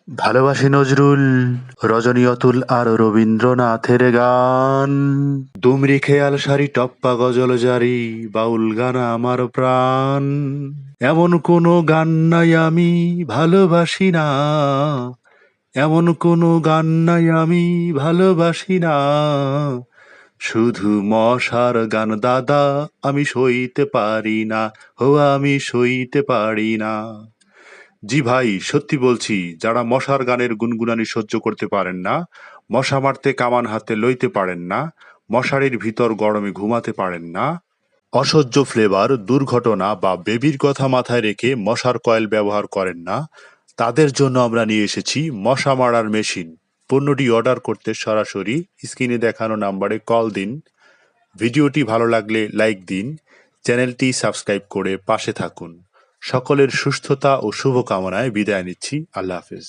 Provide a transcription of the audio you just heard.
ভালোবাসি নজরুল, রজনী অতুল আর রবীন্দ্রনাথের গান। দুমড়ি খেয়াল সারি টপ্পা গজল জারি, বাউল গান আমার প্রাণ। এমন কোনো গান নাই আমি ভালোবাসি না, এমন কোনো গান নাই আমি ভালোবাসি না। শুধু মশার গান দাদা আমি সইতে পারি না, হো আমি সইতে পারি না। জি ভাই, সত্যি বলছি, যারা মশার গানের গুনগুনানি সহ্য করতে পারেন না, মশা মারতে কামান হাতে লইতে পারেন না, মশারির ভিতর গরমে ঘুমাতে পারেন না, অসহ্য ফ্লেভার, দুর্ঘটনা বা বেবির কথা মাথায় রেখে মশার কয়েল ব্যবহার করেন না, তাদের জন্য আমরা নিয়ে এসেছি মশা মারার মেশিন। পণ্যটি অর্ডার করতে সরাসরি স্ক্রিনে দেখানো নাম্বারে কল দিন। ভিডিওটি ভালো লাগলে লাইক দিন, চ্যানেলটি সাবস্ক্রাইব করে পাশে থাকুন। সকলের সুস্থতা ও শুভকামনায় বিদায় নিচ্ছি। আল্লাহ হাফেজ।